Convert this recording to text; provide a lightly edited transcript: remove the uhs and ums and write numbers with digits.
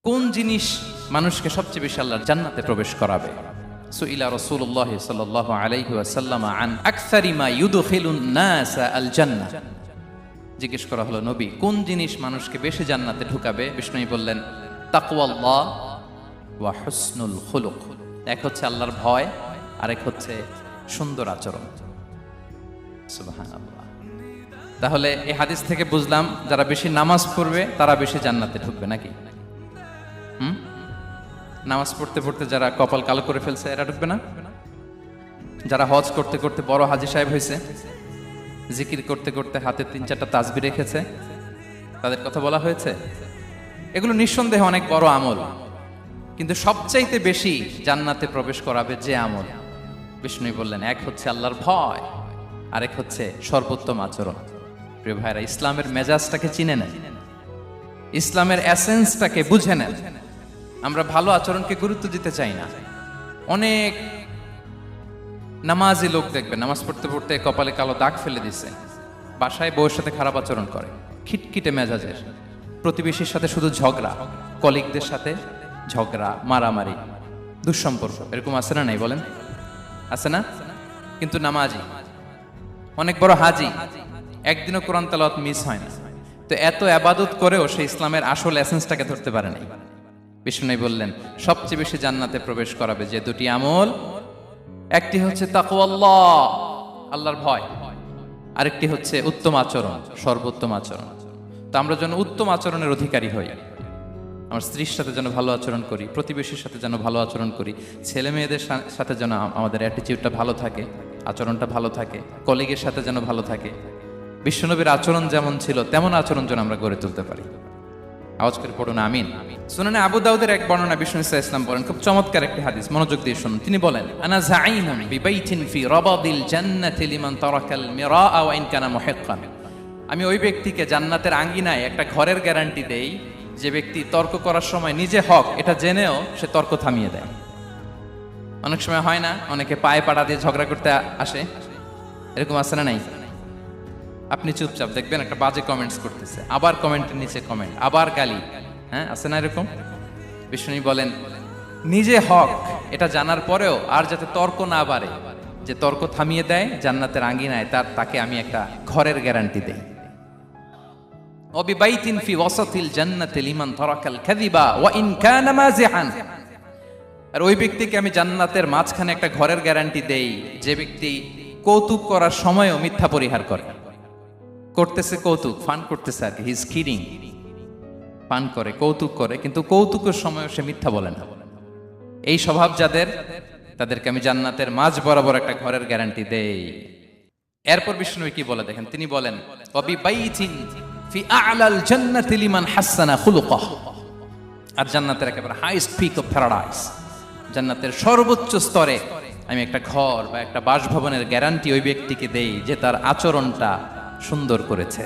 কোন জিনিস মানুষকে সবচেয়ে বেশি আল্লাহর জান্নাতে প্রবেশ করাবে? সুইলা রাসূলুল্লাহ সাল্লাল্লাহু আলাইহি ওয়াসাল্লাম আন আকসারি মা ইউদখিলুন নাস আল জান্নাহ। জিজ্ঞেস করা হলো, নবী, কোন জিনিস মানুষকে বেশি জান্নাতে ঢুকাবে? বিষ্ণু বললেন, তাকওয়াল্লাহ ওয়া হুসনুল খুলুক। এক হচ্ছে আল্লাহর ভয়, আরেক হচ্ছে সুন্দর আচরণ। সুবহানাল্লাহ। তাহলে এই হাদিস থেকে বুঝলাম, যারা বেশি নামাজ পড়বে তারা বেশি জান্নাতে ঢুকবে নাকি? নামাজ পড়তে পড়তে যারা কপাল কালো করে ফেলছে এরা ঢুকবে না? যারা হজ করতে করতে বড় হাজী সাহেব হয়েছে, জিকির করতে করতে হাতে 3-4টা তাসবিহ রেখেছে, তাদের কথা বলা হয়েছে। এগুলো নিঃসন্দেহে অনেক বড় আমল, কিন্তু সবচাইতে বেশি জান্নাতে প্রবেশ করাবে যে আমল, বিষ্ণু বললেন, এক হচ্ছে আল্লাহর ভয়, আরেক হচ্ছে সর্বোত্তম আচরণ। প্রিয় ভাইরা, ইসলামের মেজাজটাকে চিনে নেন, ইসলামের এসেন্সটাকে বুঝে নেন। আমরা ভালো আচরণকে গুরুত্ব দিতে চাই না। অনেক নামাজি লোক দেখবেন নামাজ পড়তে পড়তে কপালে কালো দাগ ফেলে দিছে, বাসায় বউয়ের সাথে খারাপ আচরণ করে, খিটখিটে মেজাজের, প্রতিবেশীর সাথে শুধু ঝগড়া, কলিগদের সাথে ঝগড়া, মারামারি, দুঃসম্পর্ক, এরকম আছে না? নাই বলেন, আছে না? কিন্তু নামাজি, অনেক বড় হাজি, একদিনও কোরআন তেলাওয়াত মিস হয় না, তো এত ইবাদত করেও সে ইসলামের আসল এসেন্সটাকে ধরতে পারে নাই। বিষ্ণু বললেন, সবচেয়ে বেশি জান্নাতে প্রবেশ করাবে যে দুটি আমল, একটি হচ্ছে তাকওয়াল্লাহ, আল্লাহর ভয়, আরেকটি হচ্ছে উত্তম আচরণ, সর্বোত্তম আচরণ। তো আমরা যেন উত্তম আচরণের অধিকারী হই, আমার স্ত্রীর সাথে যেন ভালো আচরণ করি, প্রতিবেশীর সাথে যেন ভালো আচরণ করি, ছেলে মেয়েদের সাথে যেন আমাদের অ্যাটিটিউডটা ভালো থাকে, আচরণটা ভালো থাকে, কলিগের সাথে যেন ভালো থাকে। বিশ্বনবীর আচরণ যেমন ছিল তেমন আচরণ যেন আমরা গড়ে তুলতে পারি। আওয়াজ করে পড়ুন আমিন। সুনানে আবু দাউদের এক বর্ণনা, বিষ্ণু ইসলাম বলেন, খুব চমৎকার একটি হাদিস, মনোযোগ দিয়ে শুনুন। তিনি বলেন, আনা যাঈমুন বিবাইতিন ফি রাবাদিল জান্নাতি লিমান তারাকাল মিরাআ ওয়া ইন কানা মুহিক্কান। আমি ওই ব্যক্তিকে জান্নাতের আঙ্গিনায় একটা ঘরের গ্যারান্টি দেই যে ব্যক্তি তর্ক করার সময় নিজে হক এটা জেনেও সে তর্ক থামিয়ে দেয়। অনেক সময় হয় না, অনেকে পায়ে পাড়া দিয়ে ঝগড়া করতে আসে, এরকম আছে না? নাই? আপনি চুপচাপ দেখবেন একটা বাজে কমেন্টস করতেছে, আবার কমেন্টের নিচে কমেন্ট, আবার গালি, হ্যাঁ, আছে না এরকম? বিষ্ণু বলেন, নিজে হক এটা জানার পরেও আর যাতে তর্ক না বাড়ে, যে তর্ক থামিয়ে দেয় জান্নাতের আঙ্গিনায়, তাকে আমি একটা ঘরের গ্যারান্টি দেই। ওয়াবিবাইতিন ফি ওয়াসাতিল জান্নাতি লিমান তারাকাল কাযিবা ওয়া ইন কানা মাযিহান। আর ওই ব্যক্তিকে আমি জান্নাতের মাঝখানে একটা ঘরের গ্যারান্টি দেই যে ব্যক্তি কৌতুক করার সময়ও মিথ্যা পরিহার করে। করতেছে কৌতুক, ফান করতেছে আর কি, হি ইজ কিডিং, ফান করে, কৌতুক করে, কিন্তু কৌতুকের সময়ও সে মিথ্যা বলে না। এই স্বভাব যাদের, তাদেরকে আমি জান্নাতের মাঝ বরাবর একটা ঘরের গ্যারান্টি দেই। এরপর বিষ্ণু কি বলে দেখেন, তিনি বলেন, ওয়াবিবাইতিন ফি আ'লাল জান্নাতি লিমান হাসানা খুলুকাহ। আর জান্নাতের একেবারে হাইস্ট পিক অফ প্যারাডাইস, জান্নাতের সর্বোচ্চ স্তরে আমি একটা ঘর বা একটা বাসভবনের গ্যারান্টি ওই ব্যক্তিকে দেই যে তার আচরণটা সুন্দর করেছে।